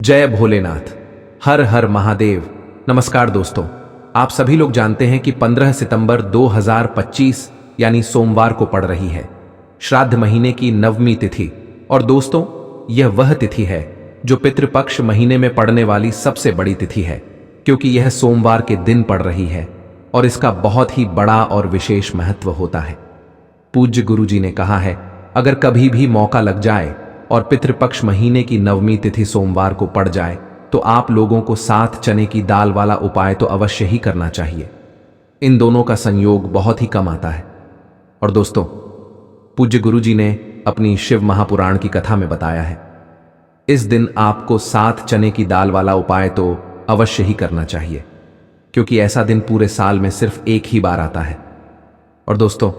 जय भोलेनाथ। हर हर महादेव। नमस्कार दोस्तों, आप सभी लोग जानते हैं कि 15 सितंबर 2025 यानी सोमवार को पड़ रही है श्राद्ध महीने की नवमी तिथि। और दोस्तों, यह वह तिथि है जो पितृपक्ष महीने में पड़ने वाली सबसे बड़ी तिथि है, क्योंकि यह सोमवार के दिन पड़ रही है और इसका बहुत ही बड़ा और विशेष महत्व होता है। पूज्य गुरुजी ने कहा है, अगर कभी भी मौका लग जाए और पितृपक्ष महीने की नवमी तिथि सोमवार को पड़ जाए तो आप लोगों को 7 चने की दाल वाला उपाय तो अवश्य ही करना चाहिए। इन दोनों का संयोग बहुत ही कम आता है। और दोस्तों, पूज्य गुरुजी ने अपनी शिव महापुराण की कथा में बताया है, इस दिन आपको 7 चने की दाल वाला उपाय तो अवश्य ही करना चाहिए, क्योंकि ऐसा दिन पूरे साल में सिर्फ एक ही बार आता है। और दोस्तों,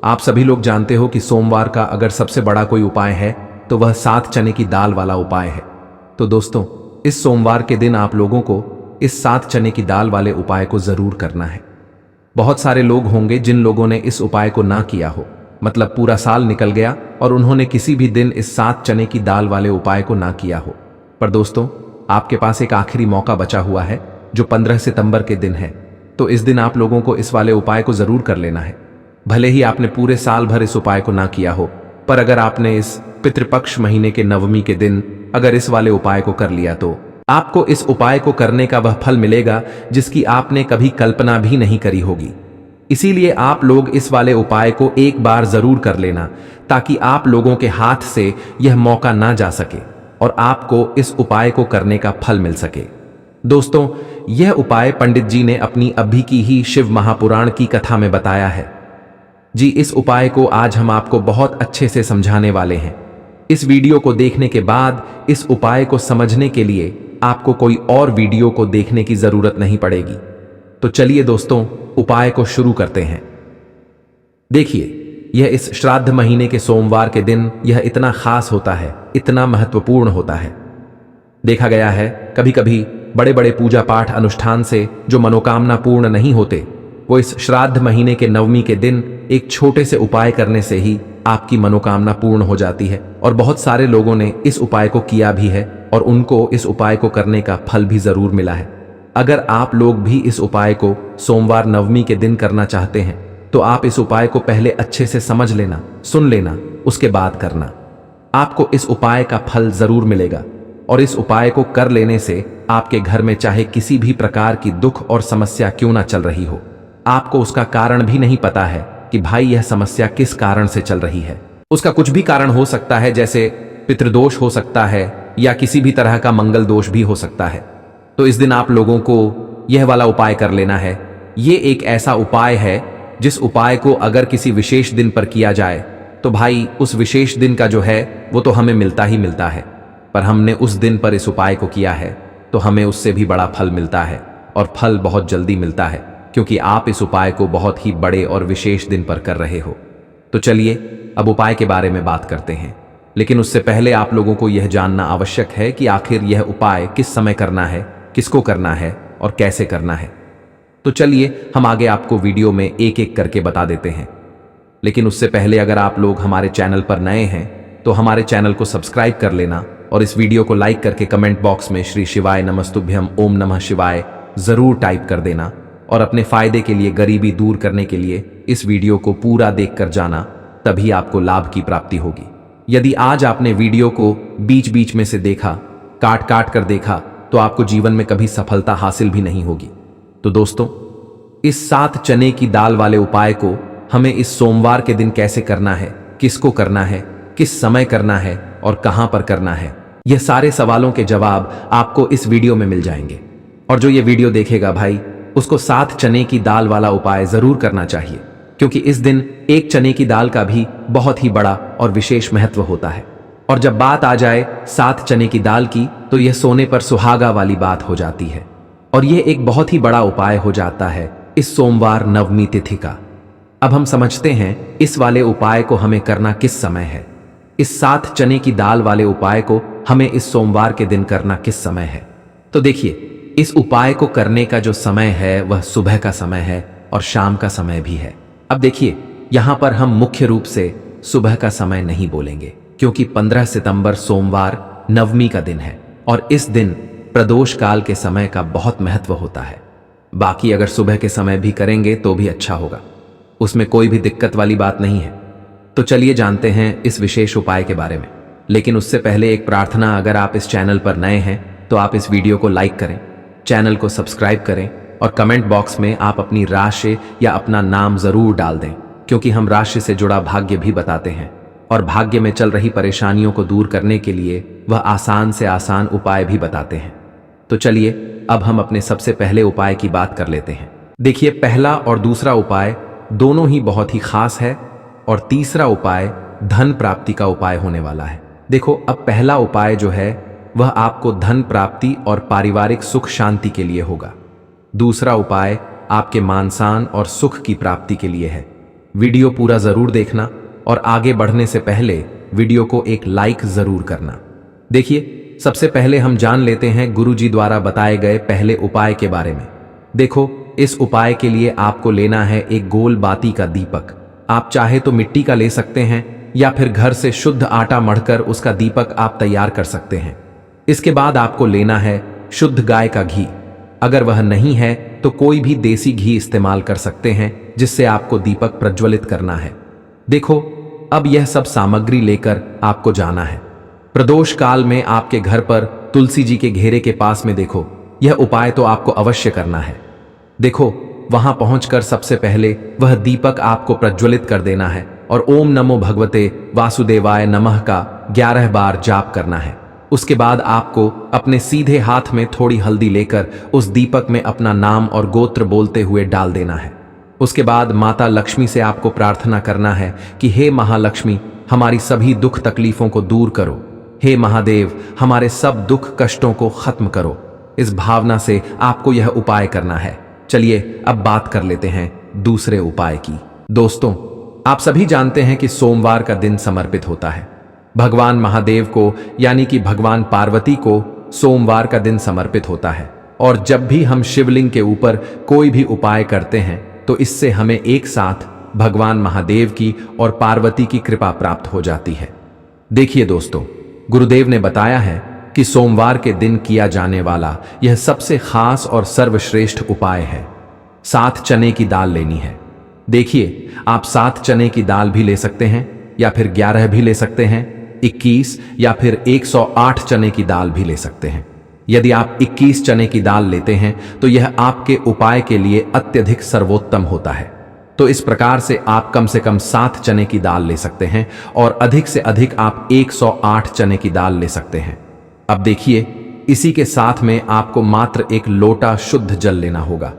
आप सभी लोग जानते हो कि सोमवार का अगर सबसे बड़ा कोई उपाय है तो वह 7 चने की दाल वाला उपाय है। तो दोस्तों, इस सोमवार के दिन आप लोगों को इस 7 चने की दाल वाले उपाय को जरूर करना है। बहुत सारे लोग होंगे जिन लोगों ने इस उपाय को ना किया हो, मतलब पूरा साल निकल गया और उन्होंने किसी भी दिन इस 7 चने की दाल वाले उपाय को ना किया हो। पर दोस्तों, आपके पास एक आखिरी मौका बचा हुआ है जो 15 सितंबर के दिन है। तो इस दिन आप लोगों को इस वाले उपाय को जरूर कर लेना है। भले ही आपने पूरे साल भर इस उपाय को ना किया हो, पर अगर आपने इस पितृपक्ष महीने के नवमी के दिन अगर इस वाले उपाय को कर लिया तो आपको इस उपाय को करने का वह फल मिलेगा जिसकी आपने कभी कल्पना भी नहीं करी होगी। इसीलिए आप लोग इस वाले उपाय को एक बार जरूर कर लेना, ताकि आप लोगों के हाथ से यह मौका ना जा सके और आपको इस उपाय को करने का फल मिल सके। दोस्तों, यह उपाय पंडित जी ने अपनी अभी की ही शिव महापुराण की कथा में बताया है। जी, इस उपाय को आज हम आपको बहुत अच्छे से समझाने वाले हैं। इस वीडियो को देखने के बाद इस उपाय को समझने के लिए आपको कोई और वीडियो को देखने की जरूरत नहीं पड़ेगी। तो चलिए दोस्तों, उपाय को शुरू करते हैं। देखिए, यह इस श्राद्ध महीने के सोमवार के दिन यह इतना खास होता है, इतना महत्वपूर्ण होता है। देखा गया है कभी कभी बड़े बड़े पूजा पाठ अनुष्ठान से जो मनोकामना पूर्ण नहीं होते, वो इस श्राद्ध महीने के नवमी के दिन एक छोटे से उपाय करने से ही आपकी मनोकामना पूर्ण हो जाती है। और बहुत सारे लोगों ने इस उपाय को किया भी है और उनको इस उपाय को करने का फल भी जरूर मिला है। अगर आप लोग भी इस उपाय को सोमवार नवमी के दिन करना चाहते हैं तो आप इस उपाय को पहले अच्छे से समझ लेना, सुन लेना, उसके बाद करना। आपको इस उपाय का फल जरूर मिलेगा। और इस उपाय को कर लेने से आपके घर में चाहे किसी भी प्रकार की दुख और समस्या क्यों ना चल रही हो, आपको उसका कारण भी नहीं पता है कि भाई यह समस्या किस कारण से चल रही है। उसका कुछ भी कारण हो सकता है, जैसे पितृदोष हो सकता है या किसी भी तरह का मंगल दोष भी हो सकता है। तो इस दिन आप लोगों को यह वाला उपाय कर लेना है। ये एक ऐसा उपाय है जिस उपाय को अगर किसी विशेष दिन पर किया जाए तो भाई उस विशेष दिन का जो है वो तो हमें मिलता ही मिलता है। पर हमने उस दिन पर इस उपाय को किया है तो हमें उससे भी बड़ा फल मिलता है, और फल बहुत जल्दी मिलता है, क्योंकि आप इस उपाय को बहुत ही बड़े और विशेष दिन पर कर रहे हो। तो चलिए अब उपाय के बारे में बात करते हैं। लेकिन उससे पहले आप लोगों को यह जानना आवश्यक है कि आखिर यह उपाय किस समय करना है, किसको करना है और कैसे करना है। तो चलिए हम आगे आपको वीडियो में एक एक करके बता देते हैं। लेकिन उससे पहले अगर आप लोग हमारे चैनल पर नए हैं तो हमारे चैनल को सब्सक्राइब कर लेना और इस वीडियो को लाइक करके कमेंट बॉक्स में श्री शिवाय नमस्तुभ्यम ओम नमः शिवाय जरूर टाइप कर देना। और अपने फायदे के लिए, गरीबी दूर करने के लिए इस वीडियो को पूरा देख कर जाना, तभी आपको लाभ की प्राप्ति होगी। यदि आज आपने वीडियो को बीच बीच में से देखा, काट काट कर देखा, तो आपको जीवन में कभी सफलता हासिल भी नहीं होगी। तो दोस्तों, इस 7 चने की दाल वाले उपाय को हमें इस सोमवार के दिन कैसे करना है, किसको करना है, किस समय करना है और कहां पर करना है, यह सारे सवालों के जवाब आपको इस वीडियो में मिल जाएंगे। और जो ये वीडियो देखेगा भाई, उसको 7 चने की दाल वाला उपाय जरूर करना चाहिए, क्योंकि इस दिन एक चने की दाल का भी बहुत ही बड़ा और विशेष महत्व होता है। और जब बात आ जाए 7 चने की दाल की, तो यह सोने पर सुहागा वाली बात हो जाती है। और यह एक बहुत ही बड़ा उपाय हो जाता है इस सोमवार नवमी तिथि का। अब हम समझते हैं इस वाले उपाय को हमें करना किस समय है। इस 7 चने की दाल वाले उपाय को हमें इस सोमवार के दिन करना किस समय है। तो देखिए, इस उपाय को करने का जो समय है वह सुबह का समय है और शाम का समय भी है। अब देखिए, यहां पर हम मुख्य रूप से सुबह का समय नहीं बोलेंगे, क्योंकि 15 सितंबर सोमवार नवमी का दिन है और इस दिन प्रदोष काल के समय का बहुत महत्व होता है। बाकी अगर सुबह के समय भी करेंगे तो भी अच्छा होगा, उसमें कोई भी दिक्कत वाली बात नहीं है। तो चलिए जानते हैं इस विशेष उपाय के बारे में। लेकिन उससे पहले एक प्रार्थना, अगर आप इस चैनल पर नए हैं तो आप इस वीडियो को लाइक करें, चैनल को सब्सक्राइब करें और कमेंट बॉक्स में आप अपनी राशि या अपना नाम जरूर डाल दें, क्योंकि हम राशि से जुड़ा भाग्य भी बताते हैं और भाग्य में चल रही परेशानियों को दूर करने के लिए वह आसान से आसान उपाय भी बताते हैं। तो चलिए अब हम अपने सबसे पहले उपाय की बात कर लेते हैं। देखिए, पहला और दूसरा उपाय दोनों ही बहुत ही खास है और तीसरा उपाय धन प्राप्ति का उपाय होने वाला है। देखो, अब पहला उपाय जो है वह आपको धन प्राप्ति और पारिवारिक सुख शांति के लिए होगा। दूसरा उपाय आपके मान सम्मान और सुख की प्राप्ति के लिए है। वीडियो पूरा जरूर देखना और आगे बढ़ने से पहले वीडियो को एक लाइक जरूर करना। देखिए, सबसे पहले हम जान लेते हैं गुरुजी द्वारा बताए गए पहले उपाय के बारे में। देखो, इस उपाय के लिए आपको लेना है एक गोल बाती का दीपक। आप चाहे तो मिट्टी का ले सकते हैं या फिर घर से शुद्ध आटा मढ़कर उसका दीपक आप तैयार कर सकते हैं। इसके बाद आपको लेना है शुद्ध गाय का घी। अगर वह नहीं है तो कोई भी देसी घी इस्तेमाल कर सकते हैं, जिससे आपको दीपक प्रज्वलित करना है। देखो, अब यह सब सामग्री लेकर आपको जाना है। प्रदोष काल में आपके घर पर तुलसी जी के घेरे के पास में देखो, यह उपाय तो आपको अवश्य करना है। देखो, वहां पहुंचकर सबसे पहले वह दीपक आपको प्रज्वलित कर देना है और ओम नमो भगवते वासुदेवाय नमः का 11 बार जाप करना है। उसके बाद आपको अपने सीधे हाथ में थोड़ी हल्दी लेकर उस दीपक में अपना नाम और गोत्र बोलते हुए डाल देना है। उसके बाद माता लक्ष्मी से आपको प्रार्थना करना है कि हे महालक्ष्मी, हमारी सभी दुख तकलीफों को दूर करो। हे महादेव, हमारे सब दुख कष्टों को खत्म करो। इस भावना से आपको यह उपाय करना है। चलिए अब बात कर लेते हैं दूसरे उपाय की। दोस्तों, आप सभी जानते हैं कि सोमवार का दिन समर्पित होता है भगवान महादेव को, यानी कि भगवान पार्वती को सोमवार का दिन समर्पित होता है। और जब भी हम शिवलिंग के ऊपर कोई भी उपाय करते हैं तो इससे हमें एक साथ भगवान महादेव की और पार्वती की कृपा प्राप्त हो जाती है। देखिए दोस्तों, गुरुदेव ने बताया है कि सोमवार के दिन किया जाने वाला यह सबसे खास और सर्वश्रेष्ठ उपाय है। 7 चने की दाल लेनी है। देखिए, आप 7 चने की दाल भी ले सकते हैं या फिर 11 भी ले सकते हैं, 21 या फिर 108 चने की दाल भी ले सकते हैं। यदि आप 21 चने की दाल लेते हैं तो यह आपके उपाय के लिए अत्यधिक सर्वोत्तम होता है। तो इस प्रकार से आप कम से कम 7 चने की दाल ले सकते हैं और अधिक से अधिक आप 108 चने की दाल ले सकते हैं। अब देखिए, इसी के साथ में आपको मात्र एक लोटा शुद्ध जल लेना होगा,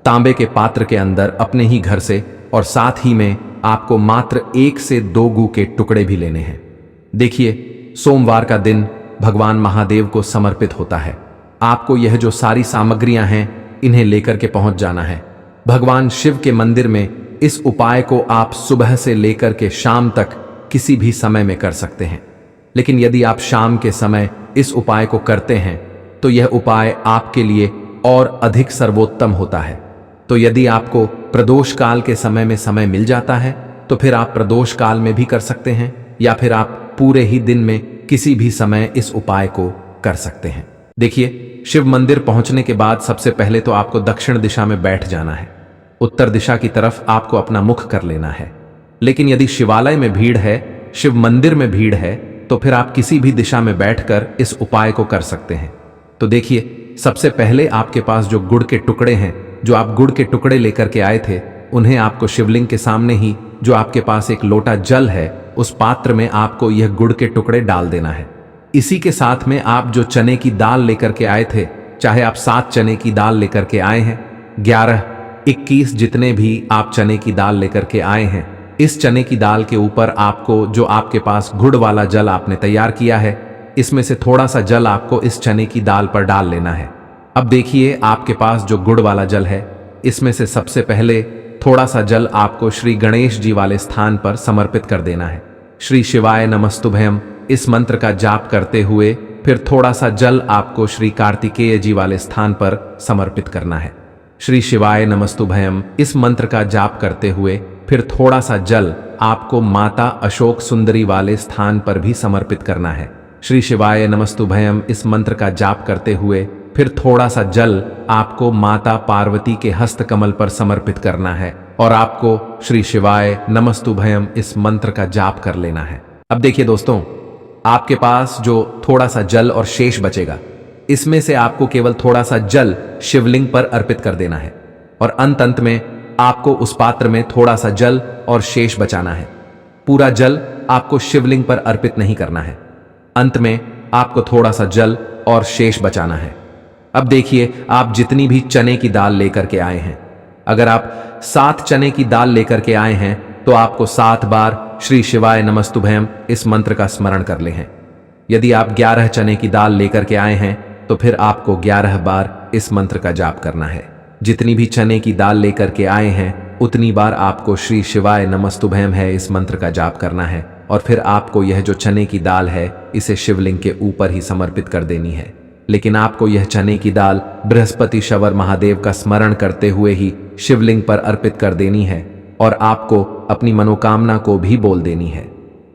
तांबे के पात्र के अंदर अपने ही घर से, और साथ ही में आपको मात्र 1 से 2 गू के टुकड़े भी लेने हैं। देखिए, सोमवार का दिन भगवान महादेव को समर्पित होता है। आपको यह जो सारी सामग्रियां हैं इन्हें लेकर के पहुंच जाना है भगवान शिव के मंदिर में। इस उपाय को आप सुबह से लेकर के शाम तक किसी भी समय में कर सकते हैं। लेकिन यदि आप शाम के समय इस उपाय को करते हैं तो यह उपाय आपके लिए और अधिक सर्वोत्तम होता है। तो यदि आपको प्रदोष काल के समय में समय मिल जाता है तो फिर आप प्रदोष काल में भी कर सकते हैं या फिर आप पूरे ही दिन में किसी भी समय इस उपाय को कर सकते हैं। देखिए, शिव मंदिर पहुंचने के बाद सबसे पहले तो आपको दक्षिण दिशा में बैठ जाना है। उत्तर दिशा की तरफ आपको अपना मुख कर लेना है। लेकिन यदि शिवालय में भीड़ है, शिव मंदिर में भीड़ है, तो फिर आप किसी भी दिशा में बैठकर इस उपाय को कर सकते हैं। तो देखिए, सबसे पहले आपके पास जो गुड़ के टुकड़े हैं, जो आप गुड़ के टुकड़े लेकर के आए थे, उन्हें आपको शिवलिंग के सामने ही जो आपके पास एक लोटा जल है उस पात्र में आपको यह गुड़ के टुकड़े डाल देना है। इसी के साथ में आप जो चने की दाल लेकर के आए थे, चाहे आप 7 चने की दाल लेकर के आए हैं, 11, 21 जितने भी आप चने की दाल लेकर के आए हैं, इस चने की दाल के ऊपर आपको जो आपके पास गुड़ वाला जल आपने तैयार किया है, इसमें से थोड़ा सा जल आपको इस चने की दाल पर डाल लेना है। अब देखिए, आपके पास जो गुड़ वाला जल है, इसमें से सबसे पहले थोड़ा सा जल आपको श्री गणेश जी वाले स्थान पर समर्पित कर देना है। श्री शिवाय नमस्तुभयम इस मंत्र का जाप करते हुए फिर थोड़ा सा जल आपको श्री कार्तिकेय जी वाले स्थान पर समर्पित करना है। श्री शिवाय नमस्तुभयम इस मंत्र का जाप करते हुए फिर थोड़ा सा जल आपको माता अशोक सुंदरी वाले स्थान पर भी समर्पित करना है। श्री शिवाय नमस्तुभयम इस मंत्र का जाप करते हुए फिर थोड़ा सा जल आपको माता पार्वती के हस्त कमल पर समर्पित करना है और आपको श्री शिवाय नमस्तुभयम इस मंत्र का जाप कर लेना है। अब देखिए दोस्तों, आपके पास जो थोड़ा सा जल और शेष बचेगा, इसमें से आपको केवल थोड़ा सा जल शिवलिंग पर अर्पित कर देना है और अंत में आपको उस पात्र में थोड़ा सा जल और शेष बचाना है। पूरा जल आपको शिवलिंग पर अर्पित नहीं करना है, अंत में आपको थोड़ा सा जल और शेष बचाना है। अब देखिए, आप जितनी भी चने की दाल लेकर के आए हैं, अगर आप 7 चने की दाल लेकर के आए हैं तो आपको 7 बार श्री शिवाय नमस्तुभयम इस मंत्र का स्मरण कर ले हैं। यदि आप 11 चने की दाल लेकर के आए हैं तो फिर आपको 11 बार इस मंत्र का जाप करना है। जितनी भी चने की दाल लेकर के आए हैं उतनी बार आपको श्री शिवाय नमस्तुभयम है इस मंत्र का जाप करना है और फिर आपको यह जो चने की दाल है इसे शिवलिंग के ऊपर ही समर्पित कर देनी है। लेकिन आपको यह चने की दाल बृहस्पति शवर महादेव का स्मरण करते हुए ही शिवलिंग पर अर्पित कर देनी है और आपको अपनी मनोकामना को भी बोल देनी है।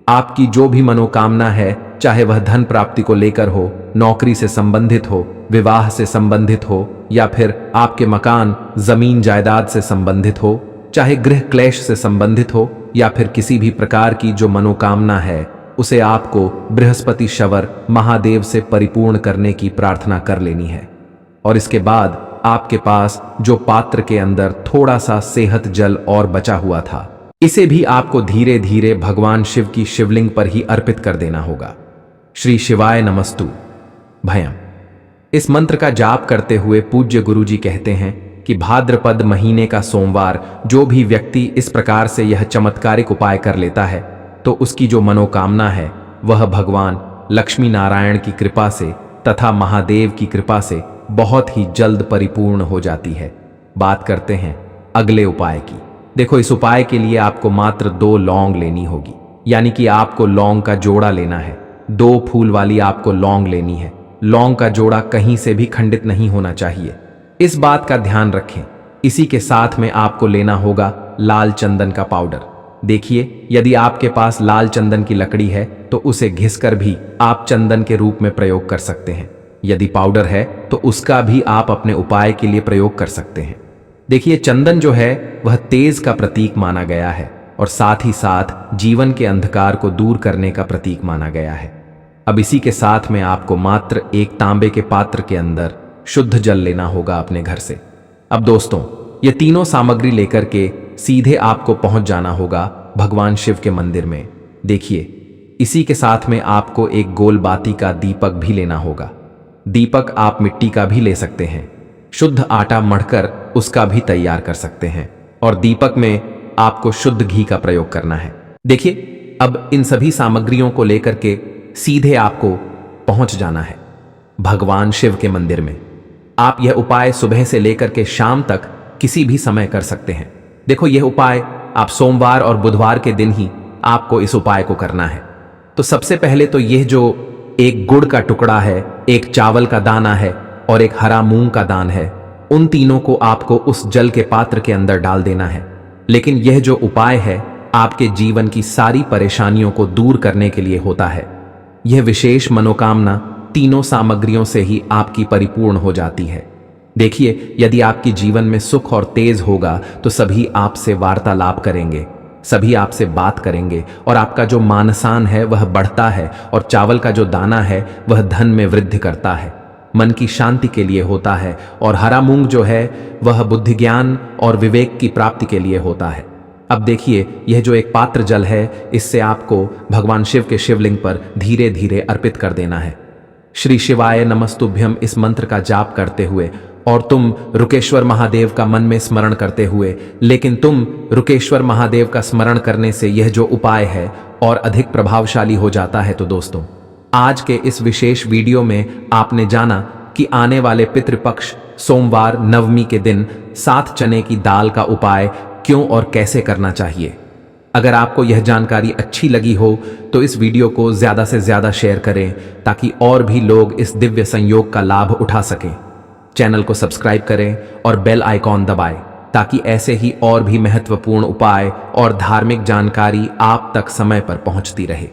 आपकी जो भी मनोकामना है, चाहे वह धन प्राप्ति को लेकर हो, नौकरी से संबंधित हो, विवाह से संबंधित हो या फिर आपके मकान जमीन जायदाद से संबंधित हो, चाहे गृह क्लेश से संबंधित हो या फिर किसी भी प्रकार की जो मनोकामना है, उसे आपको बृहस्पति शवर महादेव से परिपूर्ण करने की प्रार्थना कर लेनी है। और इसके बाद आपके पास जो पात्र के अंदर थोड़ा सा सेहत जल और बचा हुआ था, इसे भी आपको धीरे धीरे भगवान शिव की शिवलिंग पर ही अर्पित कर देना होगा। श्री शिवाय नमस्तु भयम इस मंत्र का जाप करते हुए पूज्य गुरुजी कहते हैं कि भाद्रपद महीने का सोमवार जो भी व्यक्ति इस प्रकार से यह चमत्कारिक उपाय कर लेता है तो उसकी जो मनोकामना है वह भगवान लक्ष्मी नारायण की कृपा से तथा महादेव की कृपा से बहुत ही जल्द परिपूर्ण हो जाती है। बात करते हैं अगले उपाय की। देखो, इस उपाय के लिए आपको मात्र 2 लौंग लेनी होगी, यानी कि आपको लौंग का जोड़ा लेना है। 2 फूल वाली आपको लौंग लेनी है। लौंग का जोड़ा कहीं से भी खंडित नहीं होना चाहिए, इस बात का ध्यान रखें। इसी के साथ में आपको लेना होगा लाल चंदन का पाउडर। देखिए, यदि आपके पास लाल चंदन की लकड़ी है तो उसे घिसकर भी आप चंदन के रूप में प्रयोग कर सकते हैं। यदि पाउडर है तो उसका भी आप अपने उपाय के लिए प्रयोग कर सकते हैं। देखिए, चंदन जो है वह तेज का प्रतीक माना गया है और साथ ही साथ जीवन के अंधकार को दूर करने का प्रतीक माना गया है। अब इसी के साथ में आपको मात्र एक तांबे के पात्र के अंदर शुद्ध जल लेना होगा अपने घर से। अब दोस्तों, ये तीनों सामग्री लेकर के सीधे आपको पहुंच जाना होगा भगवान शिव के मंदिर में। देखिए, इसी के साथ में आपको एक गोल बाती का दीपक भी लेना होगा। दीपक आप मिट्टी का भी ले सकते हैं, शुद्ध आटा मढ़कर उसका भी तैयार कर सकते हैं और दीपक में आपको शुद्ध घी का प्रयोग करना है। देखिए, अब इन सभी सामग्रियों को लेकर के सीधे आपको पहुंच जाना है भगवान शिव के मंदिर में। आप यह उपाय सुबह से लेकर के शाम तक किसी भी समय कर सकते हैं। देखो, यह उपाय आप सोमवार और बुधवार के दिन ही आपको इस उपाय को करना है। तो सबसे पहले तो यह जो एक गुड़ का टुकड़ा है, एक चावल का दाना है और एक हरा मूंग का दान है, उन तीनों को आपको उस जल के पात्र के अंदर डाल देना है। लेकिन यह जो उपाय है आपके जीवन की सारी परेशानियों को दूर करने के लिए होता है। यह विशेष मनोकामना तीनों सामग्रियों से ही आपकी परिपूर्ण हो जाती है। देखिए, यदि आपके जीवन में सुख और तेज होगा तो सभी आपसे वार्तालाप करेंगे, सभी आपसे बात करेंगे और आपका जो मानसान है वह बढ़ता है और चावल का जो दाना है वह धन में वृद्धि करता है, मन की शांति के लिए होता है और हरा मूंग जो है वह बुद्धि ज्ञान और विवेक की प्राप्ति के लिए होता है। अब देखिए, यह जो एक पात्र जल है इससे आपको भगवान शिव के शिवलिंग पर धीरे धीरे अर्पित कर देना है। श्री शिवाय नमस्तुभ्यम इस मंत्र का जाप करते हुए और तुम रुकेश्वर महादेव का मन में स्मरण करते हुए, लेकिन तुम रुकेश्वर महादेव का स्मरण करने से यह जो उपाय है और अधिक प्रभावशाली हो जाता है। तो दोस्तों, आज के इस विशेष वीडियो में आपने जाना कि आने वाले पितृपक्ष सोमवार नवमी के दिन 7 चने की दाल का उपाय क्यों और कैसे करना चाहिए। अगर आपको यह जानकारी अच्छी लगी हो तो इस वीडियो को ज़्यादा से ज़्यादा शेयर करें ताकि और भी लोग इस दिव्य संयोग का लाभ उठा सकें। चैनल को सब्सक्राइब करें और बेल आइकॉन दबाएं ताकि ऐसे ही और भी महत्वपूर्ण उपाय और धार्मिक जानकारी आप तक समय पर पहुंचती रहे।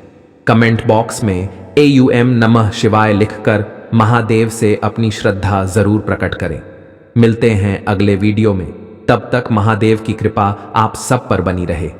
कमेंट बॉक्स में AUM नमः शिवाय लिखकर महादेव से अपनी श्रद्धा जरूर प्रकट करें। मिलते हैं अगले वीडियो में, तब तक महादेव की कृपा आप सब पर बनी रहे।